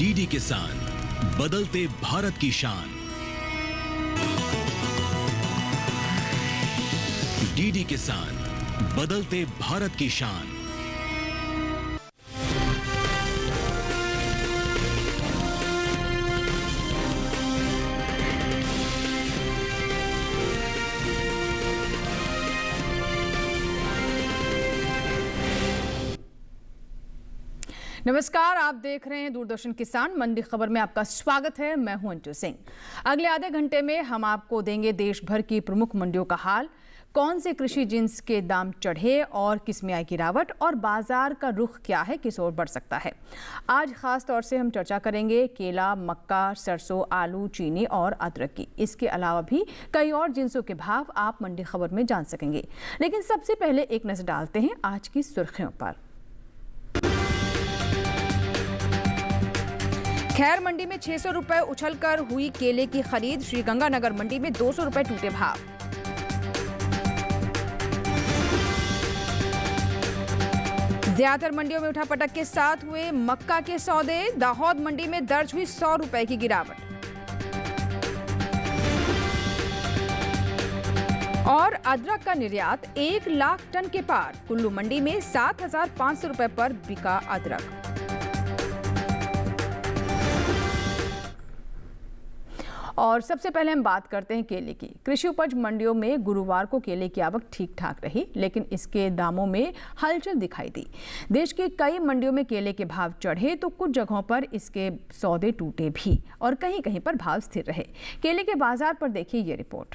DD किसान, बदलते भारत की शान। डीडी किसान, बदलते भारत की शान। नमस्कार, आप देख रहे हैं दूरदर्शन किसान मंडी खबर में आपका स्वागत है। मैं हूं अंजू सिंह। अगले आधे घंटे में हम आपको देंगे देश भर की प्रमुख मंडियों का हाल, कौन से कृषि जिन्स के दाम चढ़े और किस में आई गिरावट, और बाजार का रुख क्या है, किस ओर बढ़ सकता है। आज खास तौर से हम चर्चा करेंगे केला, मक्का, सरसों, आलू, चीनी और अदरक की। इसके अलावा भी कई और जिन्सों के भाव आप मंडी खबर में जान सकेंगे। लेकिन सबसे पहले एक नजर डालते हैं आज की सुर्खियों पर। खैर मंडी में 600 रुपए उछलकर हुई केले की खरीद। श्रीगंगानगर मंडी में 200 रुपए टूटे भाव। ज्यादातर मंडियों में उठापटक के साथ हुए मक्का के सौदे। दाहोद मंडी में दर्ज हुई 100 रुपए की गिरावट। और अदरक का निर्यात 1 लाख टन के पार। कुल्लू मंडी में 7,500 रुपए पर बिका अदरक। और सबसे पहले हम बात करते हैं केले की। कृषि उपज मंडियों में गुरुवार को केले की आवक ठीक ठाक रही, लेकिन इसके दामों में हलचल दिखाई दी। देश के कई मंडियों में केले के भाव चढ़े तो कुछ जगहों पर इसके सौदे टूटे भी और कहीं कहीं पर भाव स्थिर रहे। केले के बाजार पर देखिए ये रिपोर्ट।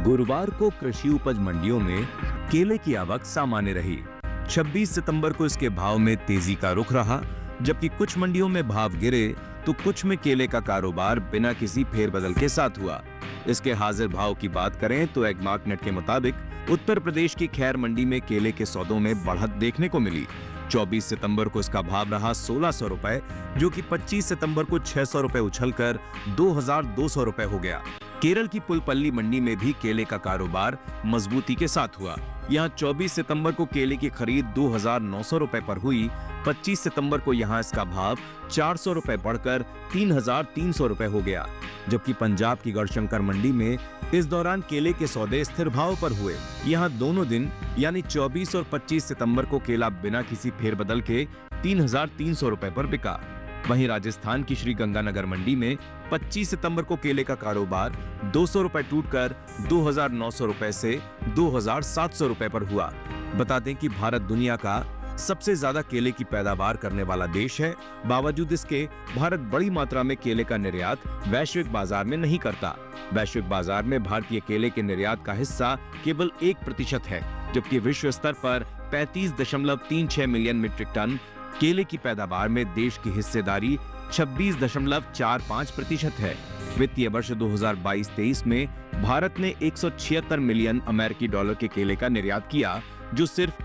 गुरुवार को कृषि उपज मंडियों में केले की आवक सामान्य रही। 26 सितंबर को इसके भाव में तेजी का रुख रहा, जबकि कुछ मंडियों में भाव गिरे तो कुछ में केले का कारोबार बिना किसी फेरबदल के साथ हुआ। इसके हाजिर भाव की बात करें तो एग्मार्कनेट के मुताबिक उत्तर प्रदेश की खैर मंडी में केले के सौदों में बढ़त देखने को मिली। 24 सितंबर को इसका भाव रहा 1600 रुपए, जो कि 25 सितंबर को 600 रुपए उछलकर 2200 रुपए हो गया। केरल की पुलपल्ली मंडी में भी केले का कारोबार मजबूती के साथ हुआ। यहाँ 24 सितंबर को केले की खरीद 2900 रुपए पर हुई। 25 सितंबर को यहाँ इसका भाव 400 रुपए बढ़कर 3300 रुपए हो गया। जबकि पंजाब की गढ़शंकर मंडी में इस दौरान केले के सौदे स्थिर भाव पर हुए। यहाँ दोनों दिन यानी 24 और 25 सितंबर को केला बिना किसी फेरबदल के 3300 रुपए पर बिका। वहीं राजस्थान की श्री गंगानगर मंडी में 25 सितंबर को केले का कारोबार 200 रुपए टूटकर 2900 रुपए से 2700 रुपए पर हुआ। बता दें कि भारत दुनिया का सबसे ज्यादा केले की पैदावार करने वाला देश है। बावजूद इसके भारत बड़ी मात्रा में केले का निर्यात वैश्विक बाजार में नहीं करता। वैश्विक बाजार में भारतीय केले के निर्यात का हिस्सा केवल 1% है, जबकि विश्व स्तर पर 35.36 मिलियन मीट्रिक टन केले की पैदावार में देश की हिस्सेदारी 26.45% है। वित्तीय वर्ष 2022-23 में भारत ने 176 मिलियन अमेरिकी डॉलर के केले का निर्यात किया, जो सिर्फ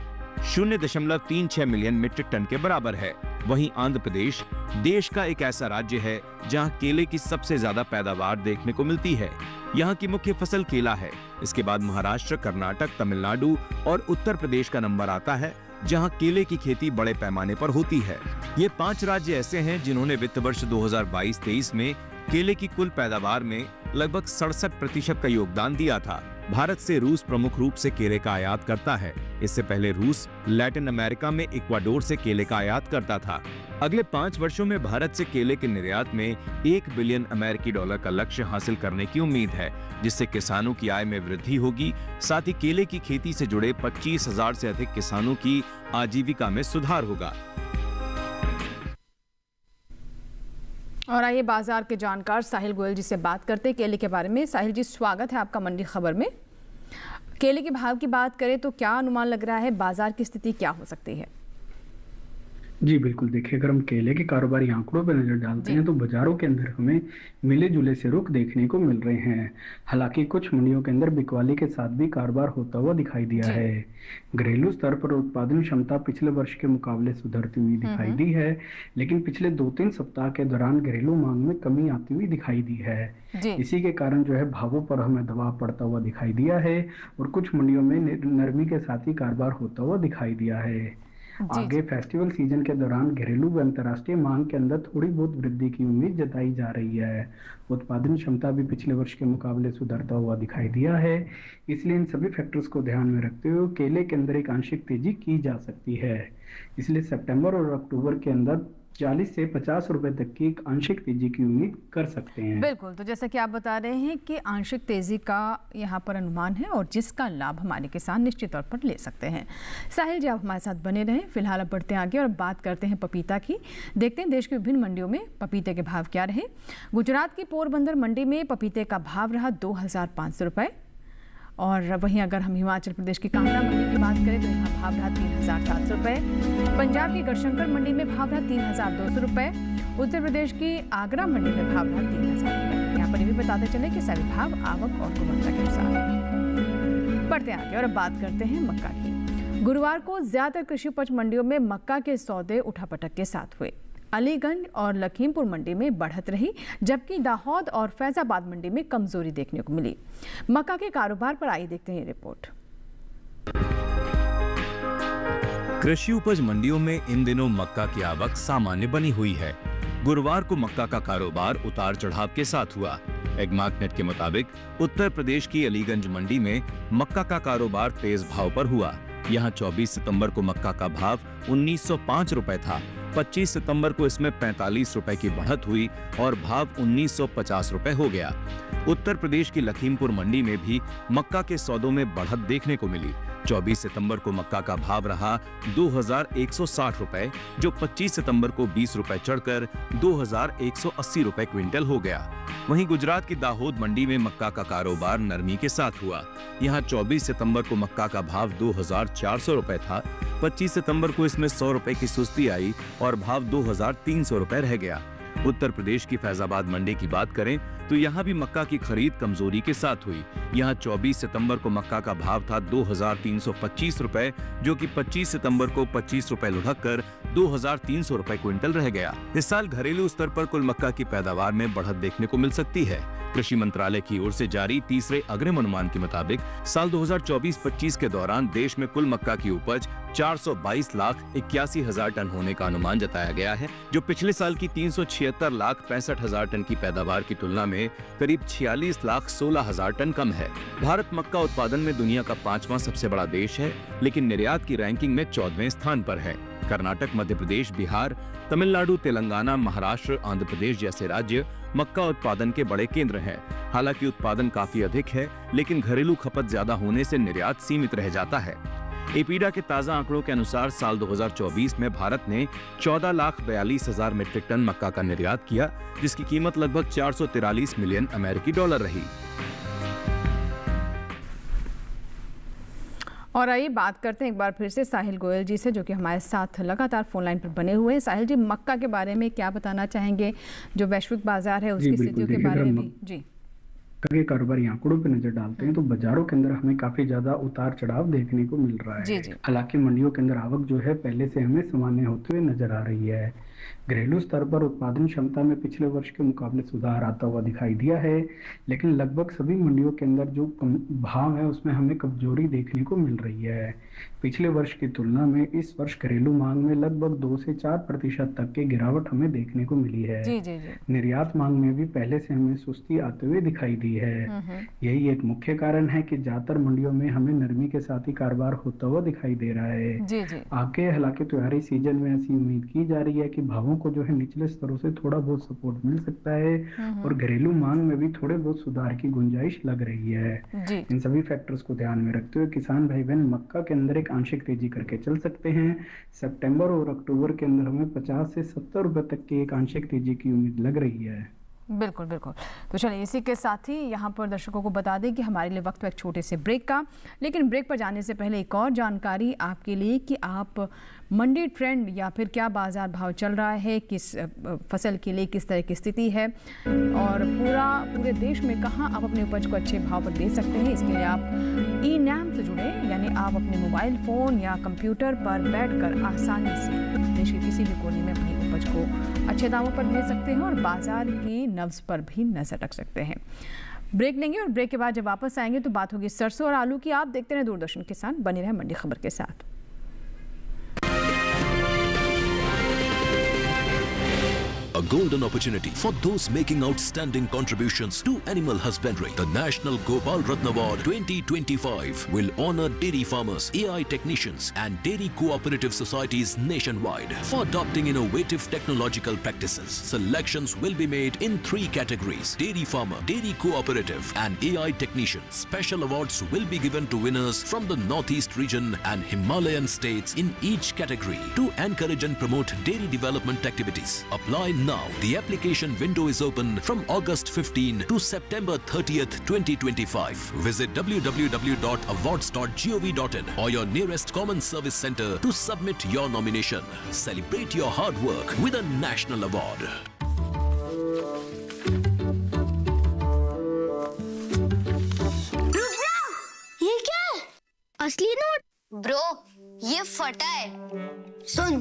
0.36 मिलियन मीट्रिक टन के बराबर है। वहीं आंध्र प्रदेश देश का एक ऐसा राज्य है जहां केले की सबसे ज्यादा पैदावार देखने को मिलती है। यहाँ की मुख्य फसल केला है। इसके बाद महाराष्ट्र, कर्नाटक, तमिलनाडु और उत्तर प्रदेश का नंबर आता है, जहां केले की खेती बड़े पैमाने पर होती है। ये 5 राज्य ऐसे हैं जिन्होंने वित्त वर्ष 2022-23 में केले की कुल पैदावार में लगभग 67% का योगदान दिया था। भारत से रूस प्रमुख रूप से केले का आयात करता है। इससे पहले रूस लैटिन अमेरिका में इक्वाडोर से केले का आयात करता था। अगले 5 वर्षों में भारत से केले के निर्यात में 1 बिलियन अमेरिकी डॉलर का लक्ष्य हासिल करने की उम्मीद है, जिससे किसानों की आय में वृद्धि होगी। साथ ही केले की खेती से जुड़े 25,000 से अधिक किसानों की आजीविका में सुधार होगा। और आइए बाजार के जानकार साहिल गोयल जी से बात करते हैं केले के बारे में। साहिल जी, स्वागत है आपका मंडी खबर में। केले के भाव की बात करें तो क्या अनुमान लग रहा है, बाजार की स्थिति क्या हो सकती है? जी बिल्कुल, देखिए अगर हम केले के कारोबारी आंकड़ों पर नजर डालते हैं तो बाजारों के अंदर हमें मिले जुले से रुख देखने को मिल रहे हैं। हालांकि कुछ मंडियों के अंदर बिकवाली के साथ भी कारोबार होता हुआ दिखाई दिया है। घरेलू स्तर पर उत्पादन क्षमता पिछले वर्ष के मुकाबले सुधरती हुई दिखाई दी है, लेकिन पिछले 2-3 सप्ताह के दौरान घरेलू मांग में कमी आती हुई दिखाई दी है। इसी के कारण जो है भावों पर हमें दबाव पड़ता हुआ दिखाई दिया है और कुछ मंडियों में नरमी के साथ ही कारोबार होता हुआ दिखाई दिया है। आगे फेस्टिवल सीजन के दौरान घरेलू व अंतर्राष्ट्रीय मांग के अंदर थोड़ी बहुत वृद्धि की उम्मीद जताई जा रही है। उत्पादन क्षमता भी पिछले वर्ष के मुकाबले सुधरता हुआ दिखाई दिया है। इसलिए इन सभी फैक्टर्स को ध्यान में रखते हुए केले के अंदर एक आंशिक तेजी की जा सकती है। इसलिए सितंबर और अक्टूबर के अंदर 40 से 50 रुपए तक की एक आंशिक तेजी की उम्मीद कर सकते हैं। बिल्कुल, तो जैसा कि आप बता रहे हैं कि आंशिक तेजी का यहाँ पर अनुमान है और जिसका लाभ हमारे किसान निश्चित तौर पर ले सकते हैं। साहिल जी, आप हमारे साथ बने रहें। फिलहाल अब बढ़ते हैं आगे और अब बात करते हैं पपीता की। देखते हैं देश की विभिन्न मंडियों में पपीते के भाव क्या रहे। गुजरात की पोरबंदर मंडी में पपीते का भाव रहा 2500 रुपये और वहीं अगर हम हिमाचल प्रदेश की कांगड़ा मंडी की बात करें तो यहाँ भाव रहा 3700 रुपये। पंजाब की गढ़शंकर मंडी में भाव रहा 3200 रुपये। उत्तर प्रदेश की आगरा मंडी में भाव रहा 3000 रुपये। यहाँ पर ये भी बताते चले कि सभी भाव आवक और गुणवत्ता के अनुसार है। बढ़ते आगे और अब बात करते हैं मक्का की। गुरुवार को ज्यादातर कृषि उपज मंडियों में मक्का के सौदे उठापटक के साथ हुए। अलीगंज और लखीमपुर मंडी में बढ़त रही, जबकि दाहोद और फैजाबाद मंडी में कमजोरी देखने को मिली। मक्का के कारोबार पर आइए देखते हैं ये रिपोर्ट। कृषि उपज मंडियों में इन दिनों मक्का की आवक सामान्य बनी हुई है। गुरुवार को मक्का का कारोबार उतार चढ़ाव के साथ हुआ। एग्मार्कनेट के मुताबिक उत्तर प्रदेश की अलीगंज मंडी में मक्का का कारोबार तेज भाव पर हुआ। यहाँ 24 सितंबर को मक्का का भाव 1905 रुपए था। 25 सितंबर को इसमें 45 रुपए की बढ़त हुई और भाव 1950 रुपए हो गया। उत्तर प्रदेश की लखीमपुर मंडी में भी मक्का के सौदों में बढ़त देखने को मिली। 24 सितंबर को मक्का का भाव रहा 2160 रुपए, जो 25 सितंबर को 20 रुपए चढ़कर 2180 रुपए क्विंटल हो गया। वहीं गुजरात की दाहोद मंडी में मक्का का कारोबार नरमी के साथ हुआ। यहाँ 24 सितंबर को मक्का का भाव 2400 रुपए था। 25 सितंबर को इसमें 100 रुपए की सुस्ती आई और भाव 2300 रुपए रह गया। उत्तर प्रदेश की फैजाबाद मंडी की बात करें तो यहाँ भी मक्का की खरीद कमजोरी के साथ हुई। यहाँ 24 सितंबर को मक्का का भाव था 2325 रुपए, जो कि 25 सितंबर को 25 रुपए लुढ़क कर 2300 रुपए क्विंटल रह गया। इस साल घरेलू स्तर पर कुल मक्का की पैदावार में बढ़त देखने को मिल सकती है। कृषि मंत्रालय की ओर से जारी तीसरे अग्रिम अनुमान के मुताबिक साल 2024-25 के दौरान देश में कुल मक्का की उपज 422,81,000 टन होने का अनुमान जताया गया है, जो पिछले साल की 376,65,000 टन की पैदावार की तुलना में करीब 46,16,000 टन कम है। भारत मक्का उत्पादन में दुनिया का 5वां सबसे बड़ा देश है, लेकिन निर्यात की रैंकिंग में 14वें स्थान पर है। कर्नाटक, मध्य प्रदेश, बिहार, तमिलनाडु, तेलंगाना, महाराष्ट्र, आंध्र प्रदेश जैसे राज्य मक्का उत्पादन के बड़े केंद्र हैं। हालांकि उत्पादन काफी अधिक है, लेकिन घरेलू खपत ज्यादा होने से निर्यात सीमित रह जाता है। एपीडा के ताजा आंकड़ों के अनुसार साल 2024 में भारत ने 14,42,000 मीट्रिक टन मक्का का निर्यात किया, जिसकी कीमत लगभग 443 मिलियन अमेरिकी डॉलर रही। और आइए बात करते हैं एक बार फिर से साहिल गोयल जी से, जो कि हमारे साथ लगातार फोन लाइन पर बने हुए हैं। साहिल जी, मक्का के बारे में क्या बताना चाहेंगे, जो वैश्विक बाजार है उसकी स्थितियों के बारे में भी? जी, के कारोबारी आंकड़ों पे नजर डालते हैं तो बाजारों के अंदर हमें काफी ज्यादा उतार चढ़ाव देखने को मिल रहा है। हालांकि मंडियों के अंदर आवक जो है पहले से हमें सामान्य होते हुए नजर आ रही है। घरेलू स्तर पर उत्पादन क्षमता में पिछले वर्ष के मुकाबले सुधार आता हुआ दिखाई दिया है, लेकिन लगभग सभी मंडियों के अंदर जो भाव है उसमें हमें कमजोरी देखने को मिल रही है। पिछले वर्ष की तुलना में इस वर्ष घरेलू मांग में लगभग 2 से 4% तक की गिरावट हमें देखने को मिली है। निर्यात मांग में भी पहले से हमें सुस्ती आते हुए दिखाई दी है। यही एक मुख्य कारण है कि ज्यादातर मंडियों में हमें नरमी के साथ ही कारोबार होता हुआ दिखाई दे रहा है। आगे हालांकि त्योहारी सीजन में ऐसी उम्मीद की जा रही है कि भावों को जो है निचले स्तरों से थोड़ा बहुत सपोर्ट मिल सकता है और घरेलू मांग में भी थोड़े बहुत सुधार की गुंजाइश लग रही है। इन सभी फैक्टर्स को ध्यान में रखते हुए किसान भाई बहन मक्का के अंदर एक आंशिक तेजी करके चल सकते हैं। सितंबर और अक्टूबर के अंदर हमें 50 से 70 रुपए तक की एक आंशिक तेजी की उम्मीद लग रही है। बिल्कुल बिल्कुल। तो चलिए इसी के साथ ही यहाँ पर दर्शकों को बता दें कि हमारे लिए वक्त है एक छोटे से ब्रेक का, लेकिन ब्रेक पर जाने से पहले एक और जानकारी आपके लिए कि आप मंडी ट्रेंड या फिर क्या बाजार भाव चल रहा है, किस फसल के लिए किस तरह की स्थिति है और पूरे देश में कहाँ आप अपने उपज को अच्छे भाव पर बेच सकते हैं। इसके लिए आप ई-नैम से जुड़े, यानी आप अपने मोबाइल फ़ोन या कंप्यूटर पर बैठकर आसानी से देश के किसी भी कोने में अपनी उपज को अच्छे दामों पर भेज सकते हैं और बाजार की नब्ज पर भी नजर रख सकते हैं। ब्रेक लेंगे और ब्रेक के बाद जब वापस आएंगे तो बात होगी सरसों और आलू की। आप देखते रहे दूरदर्शन किसान, बने रहे मंडी खबर के साथ। golden opportunity for those making outstanding contributions to animal husbandry. The National Gopal Ratna Award 2025 will honor dairy farmers, AI technicians and dairy cooperative societies nationwide for adopting innovative technological practices. Selections will be made in 3 categories: dairy farmer, dairy cooperative and AI technician. Special awards will be given to winners from the Northeast region and Himalayan states in each category to encourage and promote dairy development activities. Apply now. The application window is open from August 15 to September 30th, 2025. Visit www.awards.gov.in or your nearest common service center to submit your nomination. Celebrate your hard work with a national award. ये क्या है? असली note? Bro, ये फटा है। सुन,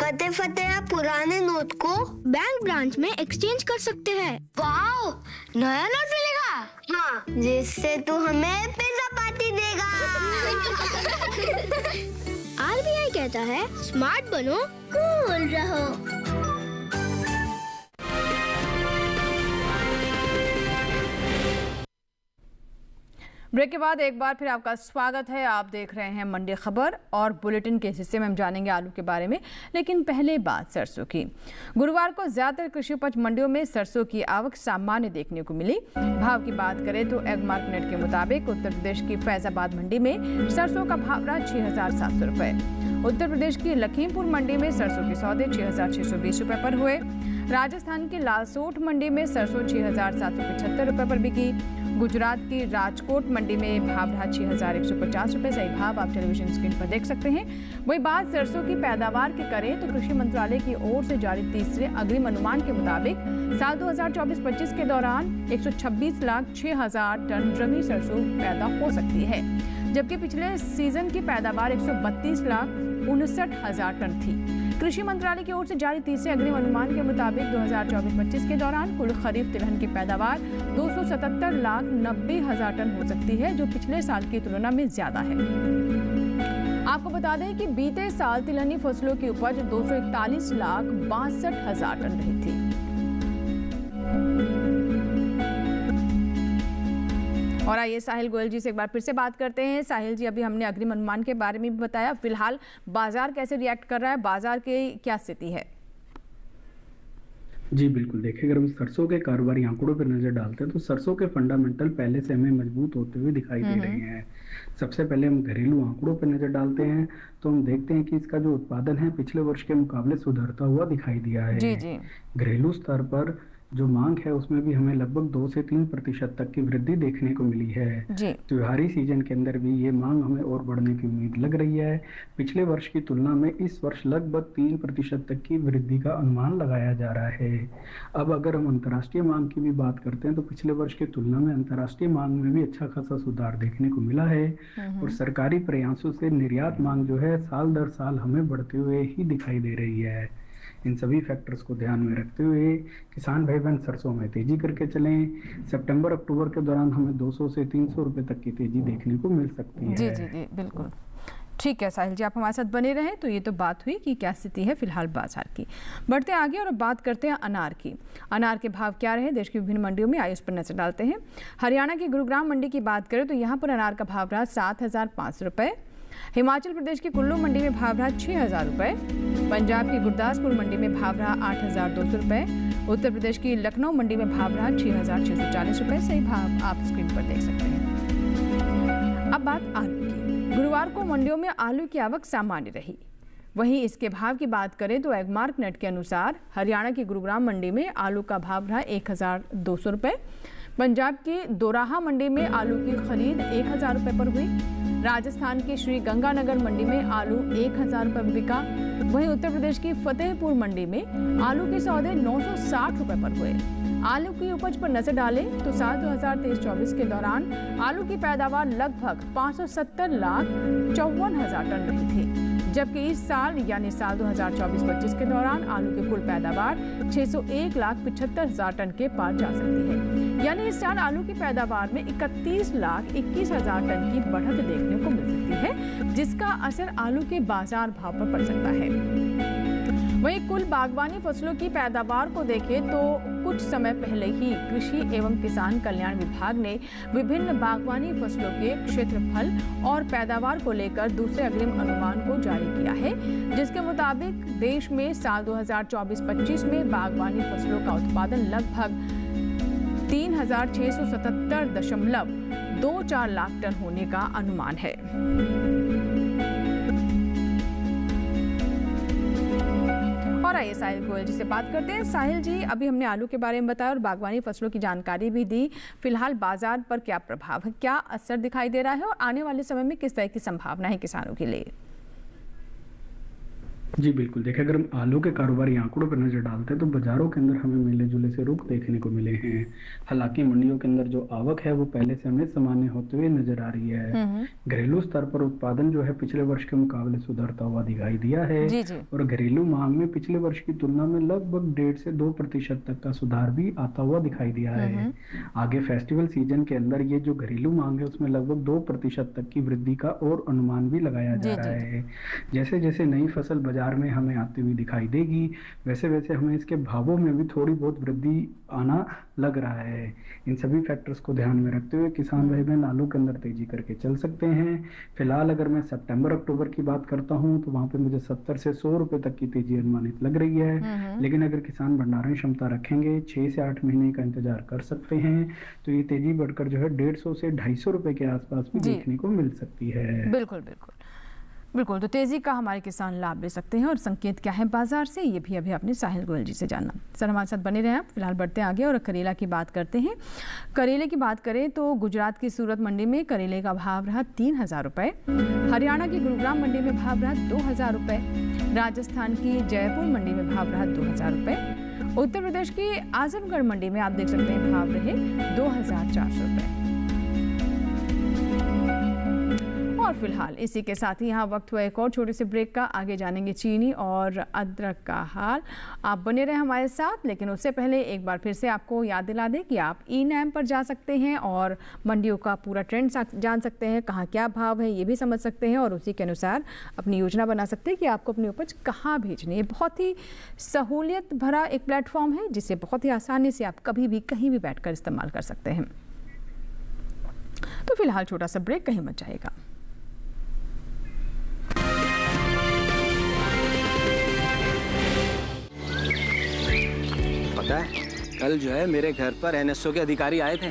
कते फटे पुराने नोट को बैंक ब्रांच में एक्सचेंज कर सकते हैं। वाओ, नया नोट मिलेगा? हाँ, जिससे तू हमें पिज्जा पार्टी देगा। RBI कहता है स्मार्ट बनो, कूल रहो। ब्रेक के बाद एक बार फिर आपका स्वागत है। आप देख रहे हैं मंडी खबर और बुलेटिन के इस हिस्से में हम जानेंगे आलू के बारे में, लेकिन पहले बात सरसों की। गुरुवार को ज्यादातर कृषि उपज मंडियों में सरसों की आवक सामान्य देखने को मिली। भाव की बात करें तो एगमार्क नेट के मुताबिक उत्तर प्रदेश की फैजाबाद मंडी में सरसों का भाव रहा 6,700 रुपए। उत्तर प्रदेश की लखीमपुर मंडी में सरसों के सौदे 6,620 रुपए पर हुए। राजस्थान की लालसोट मंडी में सरसों 6,775 रुपए पर बिकी। गुजरात की राजकोट मंडी में भाव रहा 6,150 रुपए। सही भाव आप टेलीविजन स्क्रीन पर देख सकते हैं। वही बात सरसों की पैदावार की करें तो कृषि मंत्रालय की ओर से जारी तीसरे अग्रिम अनुमान के मुताबिक साल 2024-25 के दौरान 126,06,000 टन रबी सरसों पैदा हो सकती है, जबकि पिछले सीजन की पैदावार 132,59,000 टन थी। कृषि मंत्रालय की ओर से जारी तीसरे अग्रिम अनुमान के मुताबिक 2024-25 के दौरान कुल खरीफ तिलहन की पैदावार 277,90,000 टन हो सकती है, जो पिछले साल की तुलना में ज्यादा है। आपको बता दें कि बीते साल तिलहनी फसलों की उपज 241,62,000 टन रही थी। और आइए साहिल गोयल जी से एक बार फिर से बात करते हैं। साहिल जी, अभी हमने अग्रिम अनुमान के बारे में भी बताया, फिलहाल बाजार कैसे रिएक्ट कर रहा है, बाजार की क्या स्थिति है? जी बिल्कुल, देखिए अगर हम सरसों के कारोबारी आंकड़ों पर नजर डालते हैं तो सरसों के फंडामेंटल पहले से हमें मजबूत होते हुए दिखाई दे रहे हैं। सबसे पहले हम घरेलू आंकड़ों पर नजर डालते हैं तो हम देखते हैं कि इसका जो उत्पादन है पिछले वर्ष के मुकाबले सुधरता हुआ दिखाई दिया है। जी जी। घरेलू स्तर पर जो मांग है उसमें भी हमें लगभग 2 से 3% तक की वृद्धि देखने को मिली है। त्योहारी सीजन के अंदर भी ये मांग हमें और बढ़ने की उम्मीद लग रही है। पिछले वर्ष की तुलना में इस वर्ष लगभग 3% तक की वृद्धि का अनुमान लगाया जा रहा है। अब अगर हम अंतर्राष्ट्रीय मांग की भी बात करते हैं तो पिछले वर्ष की तुलना में अंतर्राष्ट्रीय मांग में भी अच्छा खासा सुधार देखने को मिला है और सरकारी प्रयासों से निर्यात मांग जो है साल दर साल हमें बढ़ते हुए ही दिखाई दे रही है। इन सभी फैक्टर्स को ध्यान में रखते हुए किसान भाई बहन सरसों में तेजी करके चलें। सितंबर अक्टूबर के दौरान हमें 200 से 300 रुपए तक की तेजी देखने को मिल सकती है। जी जी जी बिल्कुल ठीक है साहिल जी, आप हमारे साथ बने रहें। तो ये तो बात हुई कि क्या स्थिति है फिलहाल बाजार की। बढ़ते आगे और अब बात करते हैं अनार की। अनार के भाव क्या रहे देश की विभिन्न मंडियों में, आइए उस पर नजर डालते हैं। हरियाणा की गुरुग्राम मंडी की बात करें तो यहाँ पर अनार का भाव रहा 7,500 रुपये। हिमाचल प्रदेश की कुल्लू मंडी में भाव रहा 6,000 रुपये। पंजाब की गुरदासपुर मंडी में भाव रहा 8,200 रुपये। उत्तर प्रदेश की लखनऊ मंडी में भाव रहा 6,640 रुपये। सही भाव आप स्क्रीन पर देख सकते हैं। अब बात आलू की। गुरुवार को मंडियों में आलू की आवक सामान्य रही। वहीं इसके भाव की बात करें तो एगमार्क नेट के अनुसार हरियाणा की गुरुग्राम मंडी में आलू का भाव रहा 1,200 रुपये। पंजाब की दोराहा मंडी में आलू की खरीद 1,000 रुपये पर हुई। राजस्थान की श्री गंगानगर मंडी में आलू 1,000 रुपये में बिका। वहीं उत्तर प्रदेश की फतेहपुर मंडी में आलू के सौदे 960 रुपये पर हुए। आलू की उपज पर नजर डालें तो साल 2023-24 के दौरान आलू की पैदावार लगभग 570,54,000 टन रही थी, जबकि इस साल यानी साल 2024-25 के दौरान आलू की कुल पैदावार 601,75,000 टन के पार जा सकती है। यानी इस साल आलू की पैदावार में 31,21,000 टन की बढ़त देखने को मिल सकती है, जिसका असर आलू के बाजार भाव पर पड़ सकता है। वहीं कुल बागवानी फसलों की पैदावार को देखें तो कुछ समय पहले ही कृषि एवं किसान कल्याण विभाग ने विभिन्न बागवानी फसलों के क्षेत्रफल और पैदावार को लेकर दूसरे अग्रिम अनुमान को जारी किया है, जिसके मुताबिक देश में साल 2024-25 में बागवानी फसलों का उत्पादन लगभग 3677.24 लाख टन होने का अनुमान है। और आइए साहिल गोयल जी से बात करते हैं। साहिल जी, अभी हमने आलू के बारे में बताया और बागवानी फसलों की जानकारी भी दी। फिलहाल बाजार पर क्या प्रभाव है, क्या असर दिखाई दे रहा है और आने वाले समय में किस तरह की संभावना है किसानों के लिए? जी बिल्कुल, देखिए अगर हम आलू के कारोबारी आंकड़ों पर नजर डालते हैं तो बाजारों के अंदर हमें मिले जुले से रुख देखने को मिले हैं। हालांकि मंडियों के अंदर जो आवक है वो पहले से हमें सामान्य होते हुए नजर आ रही है। घरेलू स्तर पर उत्पादन जो है पिछले वर्ष के मुकाबले सुधरता हुआ दिखाई दिया है। और घरेलू मांग में पिछले वर्ष की तुलना में लगभग 1.5 से 2% तक का सुधार भी आता हुआ दिखाई दिया है। आगे फेस्टिवल सीजन के अंदर ये जो घरेलू मांग है उसमें लगभग 2% तक की वृद्धि का और अनुमान भी लगाया जा रहा है। जैसे जैसे नई फसल बाजार में हमें आती हुई दिखाई देगी वैसे वैसे हमें इसके भावों में भी थोड़ी बहुत वृद्धि आना लग रहा है। इन सभी फैक्टर्स को ध्यान में रखते हुए किसान भाई बहन आलू के अंदर तेजी करके चल सकते हैं। फिलहाल अगर मैं सितंबर अक्टूबर की बात करता हूं तो वहां पे मुझे 70 से 100 रुपए तक की तेजी अनुमानित लग रही है। लेकिन अगर किसान भंडारण क्षमता रखेंगे 6 से 8 महीने का इंतजार कर सकते हैं तो ये तेजी बढ़कर जो है 150 से 250 रुपए के आसपास भी देखने को मिल सकती है। बिल्कुल बिल्कुल बिल्कुल, तो तेजी का हमारे किसान लाभ ले सकते हैं। और संकेत क्या है बाजार से, ये भी अभी आपने साहिल गोयल जी से जाना। सर हमारे साथ बने रहे। फिलहाल बढ़ते हैं आगे और करेला की बात करते हैं। करेले की बात करें तो गुजरात की सूरत मंडी में करेले का भाव रहा 3000 रुपये, हरियाणा की गुरुग्राम मंडी में भाव रहा 2000 रुपये, राजस्थान की जयपुर मंडी में भाव रहा 2000 रुपये, उत्तर प्रदेश की आजमगढ़ मंडी में आप देख सकते हैं भाव रहे 2400 रुपये। और फिलहाल इसी के साथ ही यहाँ वक्त हुआ एक और छोटे से ब्रेक का। आगे जानेंगे चीनी और अदरक का हाल। आप बने रहे हमारे साथ, लेकिन उससे पहले एक बार फिर से आपको याद दिला दें कि आप ई-नैम पर जा सकते हैं और मंडियों का पूरा ट्रेंड जान सकते हैं, कहाँ क्या भाव है ये भी समझ सकते हैं और उसी के अनुसार अपनी योजना बना सकते हैं कि आपको अपनी उपज कहाँ भेजनी है। बहुत ही सहूलियत भरा एक प्लेटफॉर्म है जिसे बहुत ही आसानी से आप कभी भी कहीं भी बैठकर इस्तेमाल कर सकते हैं। तो फिलहाल छोटा सा ब्रेक, कहीं मत जाएगा। पता है कल जो है मेरे घर पर एनएसओ के अधिकारी आए थे,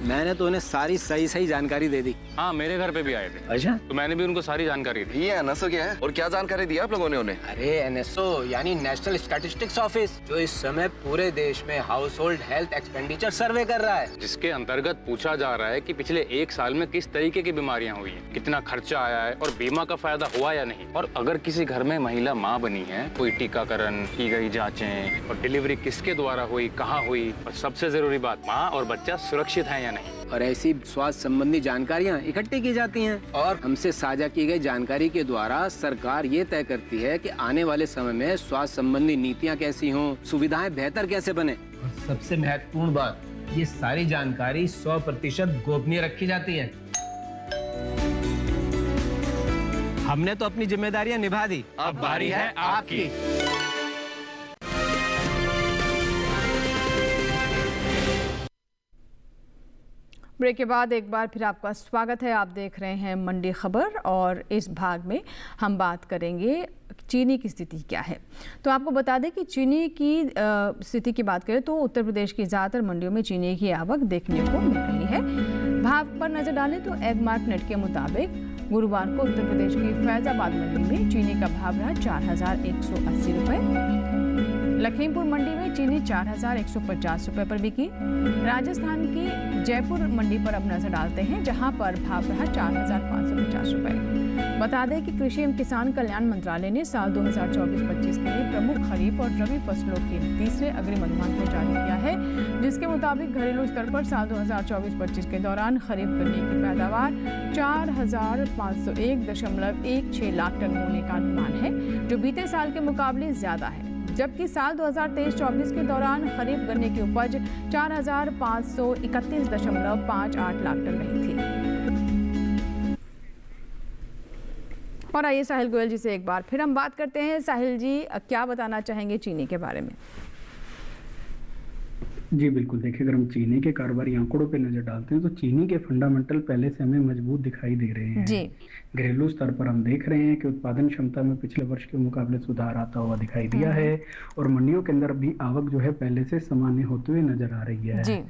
मैंने तो उन्हें सारी सही जानकारी दे दी। हाँ मेरे घर पे भी आए थे। अच्छा, तो मैंने भी उनको सारी जानकारी दी। ये एनएसओ क्या है और क्या जानकारी दी आप लोगों ने उन्हें? अरे एनएसओ यानी नेशनल स्टैटिस्टिक्स ऑफिस, जो इस समय पूरे देश में हाउस होल्ड हेल्थ एक्सपेंडिचर सर्वे कर रहा है, जिसके अंतर्गत पूछा जा रहा है कि पिछले 1 साल में किस तरीके की बीमारियां हुई हैं, कितना खर्चा आया है और बीमा का फायदा हुआ या नहीं। और अगर किसी घर में महिला माँ बनी है, कोई टीकाकरण की गई जाँचें और डिलीवरी किसके द्वारा हुई, कहाँ हुई, और सबसे जरूरी बात माँ और बच्चा सुरक्षित है या नहीं। और ऐसी स्वास्थ्य संबंधी जानकारियाँ इकट्ठी की जाती हैं और हमसे साझा की गई जानकारी के द्वारा सरकार ये तय करती है कि आने वाले समय में स्वास्थ्य संबंधी नीतियाँ कैसी हों, सुविधाएं बेहतर कैसे बने। और सबसे महत्वपूर्ण बात, ये सारी जानकारी 100% गोपनीय रखी जाती है। हमने तो अपनी जिम्मेदारियां निभा दी, अब बारी है आपकी। ब्रेक के बाद एक बार फिर आपका स्वागत है। आप देख रहे हैं मंडी खबर और इस भाग में हम बात करेंगे चीनी की स्थिति क्या है। तो आपको बता दें कि चीनी की स्थिति की बात करें तो उत्तर प्रदेश की ज़्यादातर मंडियों में चीनी की आवक देखने को मिल रही है। भाव पर नज़र डालें तो एगमार्क नेट के मुताबिक गुरुवार को उत्तर प्रदेश की फैजाबाद मंडी में चीनी का भाव रहा 4180 रुपये, लखीमपुर मंडी में चीनी 4150 रुपये पर बिकी। राजस्थान की जयपुर मंडी पर अब नजर डालते हैं जहां पर भाव रहा 4550 रुपये। बता दें कि कृषि एवं किसान कल्याण मंत्रालय ने साल 2024-25 के लिए प्रमुख खरीफ और रबी फसलों के तीसरे अग्रिम अनुमान को जारी किया है, जिसके मुताबिक घरेलू स्तर पर साल 2024-25 के दौरान खरीफ गन्ने की पैदावार 4501.16 लाख टन होने का अनुमान है, जो बीते साल के मुकाबले ज्यादा है। जबकि साल 2023-24 के दौरान खरीफ गन्ने की उपज 4531.58 लाख टन रही थी। और आइए साहिल गोयल जी से एक बार फिर हम बात करते हैं। साहिल जी, क्या बताना चाहेंगे चीनी के बारे में? जी बिल्कुल, देखिए अगर हम चीनी के कारोबारी आंकड़ों पे नजर डालते हैं तो चीनी के फंडामेंटल पहले से हमें मजबूत दिखाई दे रहे हैं। जी। घरेलू स्तर पर हम देख रहे हैं कि उत्पादन क्षमता में पिछले वर्ष के मुकाबले सुधार आता हुआ दिखाई दिया है और मंडियों के अंदर भी आवक जो है पहले से सामान्य होते हुए नजर आ रही है। जी।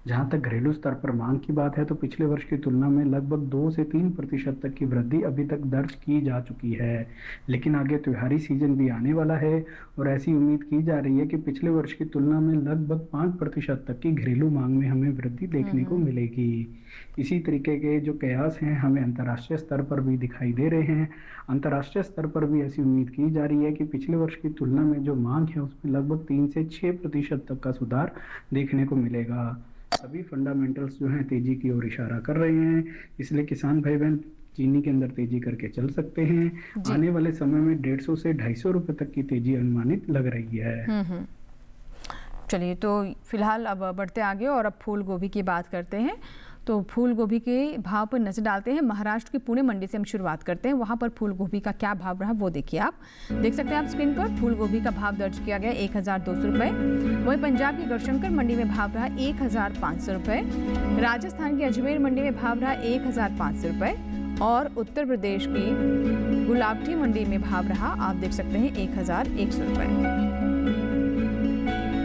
जहां तक घरेलू स्तर पर मांग की बात है तो पिछले वर्ष की तुलना में लगभग 2 से 3% तक की वृद्धि अभी तक दर्ज की जा चुकी है, लेकिन आगे त्योहारी सीजन भी आने वाला है और ऐसी उम्मीद की जा रही है कि पिछले वर्ष की तुलना में लगभग 5% तक की घरेलू मांग में हमें वृद्धि देखने को मिलेगी। इसी तरीके के जो कयास हैं हमें अंतर्राष्ट्रीय स्तर पर भी दिखाई दे रहे हैं। अंतर्राष्ट्रीय स्तर पर भी ऐसी उम्मीद की जा रही है कि पिछले वर्ष की तुलना में जो मांग है उसमें लगभग 3 से 6% तक का सुधार देखने को मिलेगा। सभी फंडामेंटल्स जो हैं तेजी की ओर इशारा कर रहे हैं, इसलिए किसान भाई बहन चीनी के अंदर तेजी करके चल सकते हैं। आने वाले समय में 150 से 250 रुपए तक की तेजी अनुमानित लग रही है। चलिए, तो फिलहाल अब बढ़ते आगे और अब फूल गोभी की बात करते हैं। तो फूल गोभी के भाव पर नजर डालते हैं। महाराष्ट्र की पुणे मंडी से हम शुरुआत करते हैं। वहां पर फूल गोभी का क्या भाव रहा वो देखिए। आप देख सकते हैं आप स्क्रीन पर फूल गोभी का भाव दर्ज किया गया 1200 रुपये। वहीं पंजाब की गढ़शंकर मंडी में भाव रहा 1500 रुपये। राजस्थान की अजमेर मंडी में भाव रहा 1500 रुपये और उत्तर प्रदेश की गुलाबटी मंडी में भाव रहा, आप देख सकते हैं, 1100 रुपये।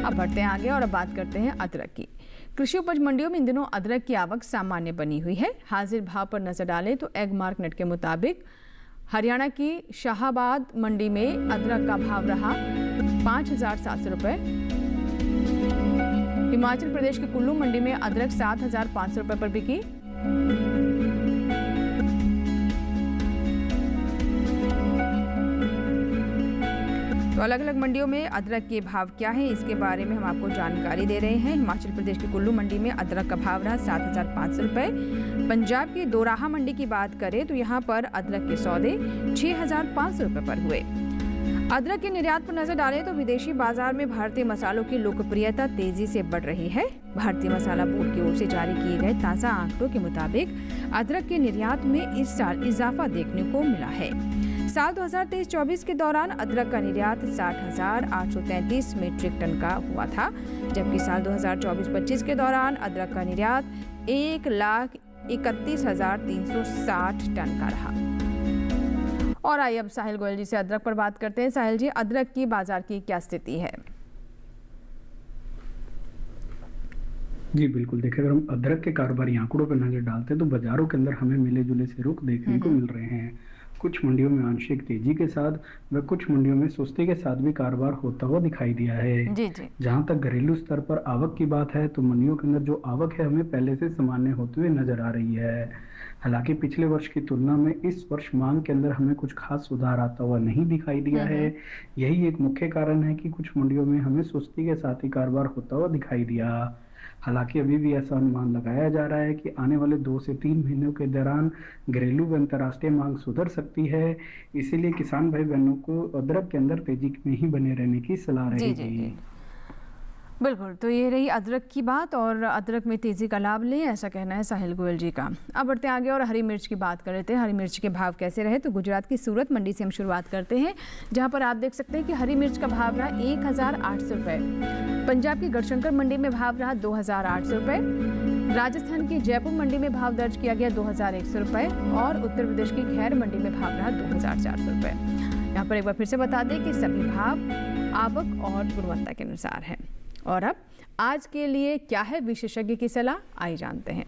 अब बढ़ते हैं आगे और अब बात करते हैं अदरक की। कृषि उपज मंडियों में इन दिनों अदरक की आवक सामान्य बनी हुई है। हाजिर भाव पर नजर डालें तो एग मार्केट के मुताबिक हरियाणा की शाहाबाद मंडी में अदरक का भाव रहा 5700 रुपये। हिमाचल प्रदेश की कुल्लू मंडी में अदरक 7500 रुपये पर बिकी। तो अलग अलग मंडियों में अदरक के भाव क्या है इसके बारे में हम आपको जानकारी दे रहे हैं। हिमाचल प्रदेश की कुल्लू मंडी में अदरक का भाव रहा 7500 रुपये। पंजाब की दोराहा मंडी की बात करें तो यहाँ पर अदरक के सौदे 6500 रुपये पर हुए। अदरक के निर्यात पर नजर डालें तो विदेशी बाजार में भारतीय मसालों की लोकप्रियता तेजी से बढ़ रही है। भारतीय मसाला बोर्ड की ओर से जारी किए गए ताज़ा आंकड़ों के मुताबिक अदरक के निर्यात में इस साल इजाफा देखने को मिला है। साल 2023-24 के दौरान अदरक का निर्यात 60,833 मीट्रिक टन का हुआ था, जबकि साल 2024-25 के दौरान अदरक का निर्यात 1,31,360 टन का रहा। और आइए अब साहिल गोयल जी से अदरक पर बात करते हैं। साहिल जी, अदरक की बाजार की क्या स्थिति है? जी बिल्कुल, देखिए अगर हम अदरक के कारोबारी आंकड़ों पर नजर डालते हैं तो बाजारों के अंदर हमें मिले जुले से रुख देखने को मिल रहे हैं। कुछ मंडियों में आंशिक तेजी के साथ व कुछ मंडियों में सुस्ती के साथ भी कारोबार होता हुआ दिखाई दिया है। जी जी। जहां तक घरेलू स्तर पर आवक की बात है तो मंडियों के अंदर जो आवक है हमें पहले से सामान्य होते हुए नजर आ रही है। हालांकि पिछले वर्ष की तुलना में इस वर्ष मांग के अंदर हमें कुछ खास सुधार आता हुआ नहीं दिखाई दिया है। यही एक मुख्य कारण है कि कुछ मंडियों में हमें सुस्ती के साथ ही कारोबार होता हुआ दिखाई दिया। हालांकि अभी भी ऐसा अनुमान लगाया जा रहा है कि आने वाले 2 से 3 महीनों के दौरान घरेलू व अंतर्राष्ट्रीय मांग सुधर सकती है। इसीलिए किसान भाई बहनों को अदरक के अंदर तेजी में ही बने रहने की सलाह रहेगी। बिल्कुल, तो ये रही अदरक की बात और अदरक में तेज़ी का लाभ लें, ऐसा कहना है साहिल गोयल जी का। अब बढ़ते आगे और हरी मिर्च की बात कर लेते हैं। हरी मिर्च के भाव कैसे रहे तो गुजरात की सूरत मंडी से हम शुरुआत करते हैं, जहां पर आप देख सकते हैं कि हरी मिर्च का भाव रहा 1800 रुपये। पंजाब की गढ़शंकर मंडी में भाव रहा 2800 रुपये। राजस्थान की जयपुर मंडी में भाव दर्ज किया गया 2100 रुपये और उत्तर प्रदेश की खैर मंडी में भाव रहा 2400 रुपये। यहाँ पर एक बार फिर से बता दें कि सभी भाव आवक और गुणवत्ता के अनुसार है। और अब आज के लिए क्या है विशेषज्ञ की सलाह, आइए जानते हैं।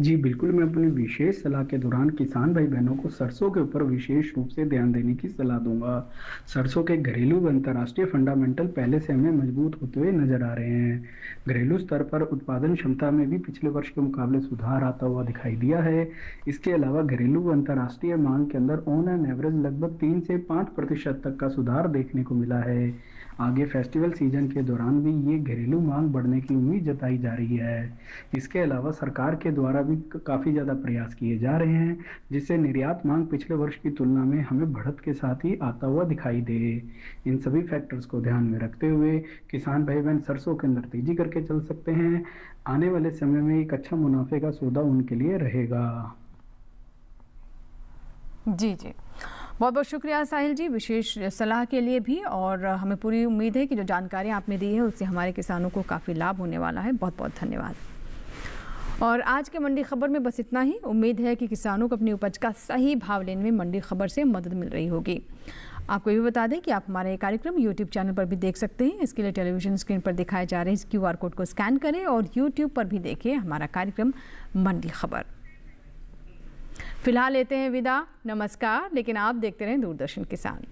जी बिल्कुल, मैं अपनी विशेष सलाह के दौरान किसान भाई बहनों को सरसों के ऊपर विशेष रूप से ध्यान देने की सलाह दूंगा। सरसों के घरेलू व अंतर्राष्ट्रीय फंडामेंटल पहले से हमें मजबूत होते हुए नजर आ रहे हैं। घरेलू स्तर पर उत्पादन क्षमता में भी पिछले वर्ष के मुकाबले सुधार आता हुआ दिखाई दिया है। इसके अलावा घरेलू व अंतर्राष्ट्रीय मांग के अंदर ऑन एन एवरेज लगभग 3 से 5% तक का सुधार देखने को मिला है। आगे फेस्टिवल सीजन के दौरान भी ये घरेलू मांग बढ़ने की उम्मीद जताई जा रही है। इसके अलावा सरकार के द्वारा भी काफ़ी ज़्यादा प्रयास किए जा रहे हैं, जिससे निर्यात मांग पिछले वर्ष की तुलना में हमें बढ़त के साथ ही आता हुआ दिखाई दे। इन सभी फैक्टर्स को ध्यान में रखते हुए किसान भाई बहन सरसों के अंदर तेजी करके चल सकते हैं। आने वाले समय में एक अच्छा मुनाफे का सौदा उनके लिए रहेगा। जी जी, बहुत बहुत शुक्रिया साहिल जी विशेष सलाह के लिए भी, और हमें पूरी उम्मीद है कि जो जानकारी आपने दी है उससे हमारे किसानों को काफ़ी लाभ होने वाला है। बहुत बहुत धन्यवाद। और आज के मंडी खबर में बस इतना ही। उम्मीद है कि किसानों को अपनी उपज का सही भाव लेने में मंडी खबर से मदद मिल रही होगी। आपको ये भी बता दें कि आप हमारा ये कार्यक्रम YouTube चैनल पर भी देख सकते हैं। इसके लिए टेलीविज़न स्क्रीन पर दिखाए जा रहे इस QR कोड को स्कैन करें और YouTube पर भी देखें हमारा कार्यक्रम मंडी खबर। फिलहाल लेते हैं विदा, नमस्कार। लेकिन आप देखते रहें दूरदर्शन किसान।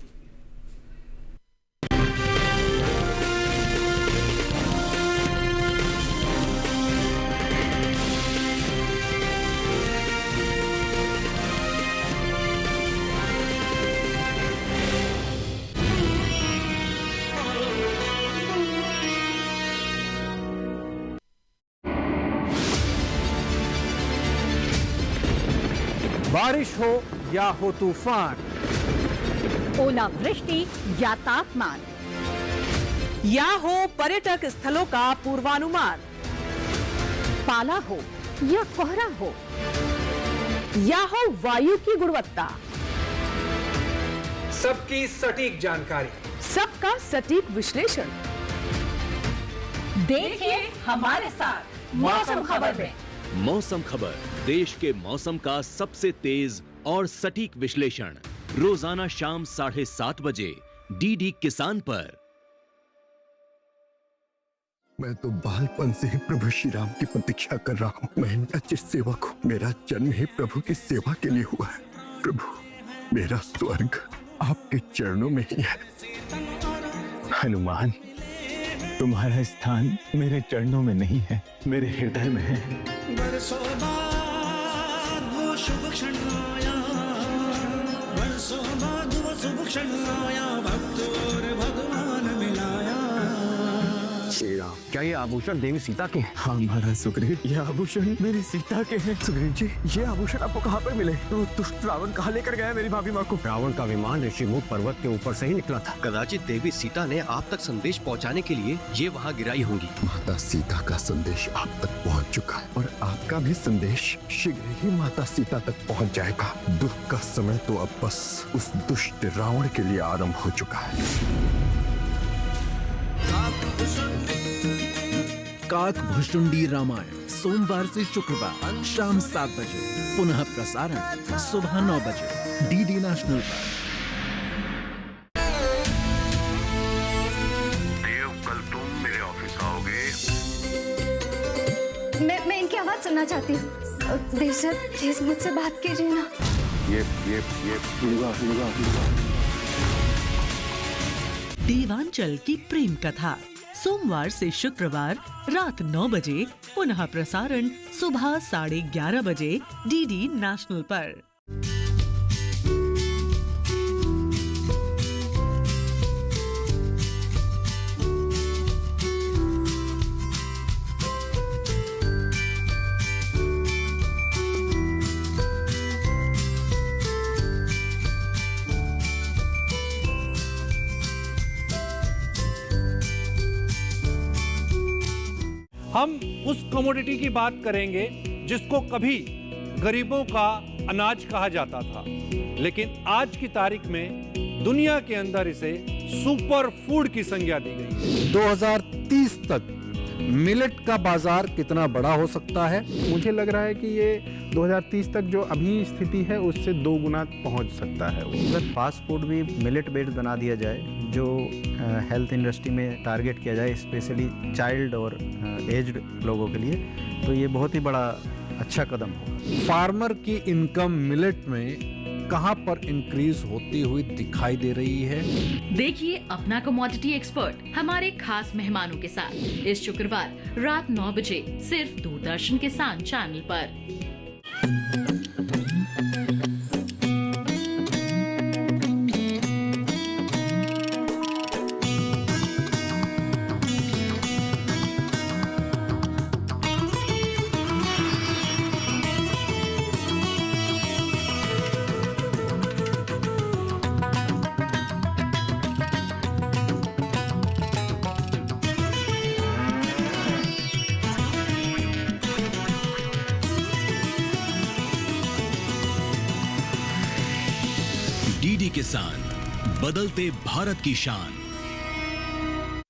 बारिश हो या हो तूफान, ओलावृष्टि या तापमान, या हो पर्यटक स्थलों का पूर्वानुमान, पाला हो या कोहरा हो, या हो वायु की गुणवत्ता, सबकी सटीक जानकारी, सबका सटीक विश्लेषण। देखिए हमारे साथ मौसम खबर में। मौसम खबर, देश के मौसम का सबसे तेज और सटीक विश्लेषण, रोजाना शाम 7:30 बजे DD किसान पर। मैं तो बालपन से ही प्रभु श्री राम की प्रतीक्षा कर रहा हूँ। मैं इनका जिस सेवक हूँ, मेरा जन्म ही प्रभु की सेवा के लिए हुआ है। प्रभु, मेरा स्वर्ग आपके चरणों में ही है। हनुमान, तुम्हारा स्थान मेरे चरणों में नहीं है, मेरे हृदय में है। बरसों बाद वो शुभ क्षण आया, बरसों बाद वो शुभ क्षण आया, भक्त और भगवान मिलाया। श्री राम, क्या ये आभूषण देवी सीता के? हाँ महाराज सुग्रीव, ये आभूषण मेरी सीता के हैं। सुग्रीव जी, ये आभूषण आपको कहाँ पर मिले? तो दुष्ट रावण कहाँ लेकर गया मेरी भाभी माँ को? रावण का विमान ऋषिमुख पर्वत के ऊपर से ही निकला था। कदाचित देवी सीता ने आप तक संदेश पहुंचाने के लिए ये वहां गिराई होंगी। माता सीता का संदेश आप तक पहुंच चुका है और आपका भी संदेश शीघ्र ही माता सीता तक पहुंच जाएगा। दुख का समय तो अब बस उस दुष्ट रावण के लिए आरंभ हो चुका है। काकभुषुंडी रामायण सोमवार से शुक्रवार शाम 7 बजे, पुनः प्रसारण सुबह 9 बजे DD नेशनल पर। देव, कल तुम मेरे ऑफिस आओगे? मैं इनकी आवाज सुनना चाहती हूँ। देव सर, प्लीज मुझसे बात कीजिए ना। ये देवांचल की प्रेम कथा सोमवार से शुक्रवार रात 9 बजे, पुनः प्रसारण सुबह 11:30 बजे DD नेशनल पर। हम उस कमोडिटी की बात करेंगे जिसको कभी गरीबों का अनाज कहा जाता था, लेकिन आज की तारीख में दुनिया के अंदर इसे सुपर फूड की संज्ञा दी गई। 2030 तक मिलेट का बाजार कितना बड़ा हो सकता है? मुझे लग रहा है कि ये 2030 तक जो अभी स्थिति है उससे 2 गुना पहुंच सकता है। अगर फास्ट फूड भी मिलेट बेस्ड बना दिया जाए, जो हेल्थ इंडस्ट्री में टारगेट किया जाए, स्पेशली चाइल्ड और एज्ड लोगों के लिए, तो ये बहुत ही बड़ा अच्छा कदम होगा। फार्मर की इनकम मिलेट में कहां पर इंक्रीज होती हुई दिखाई दे रही है? देखिए अपना कमोडिटी एक्सपर्ट हमारे खास मेहमानों के साथ इस शुक्रवार रात 9 बजे सिर्फ दूरदर्शन किसान चैनल पर। डीडी किसान, बदलते भारत की शान।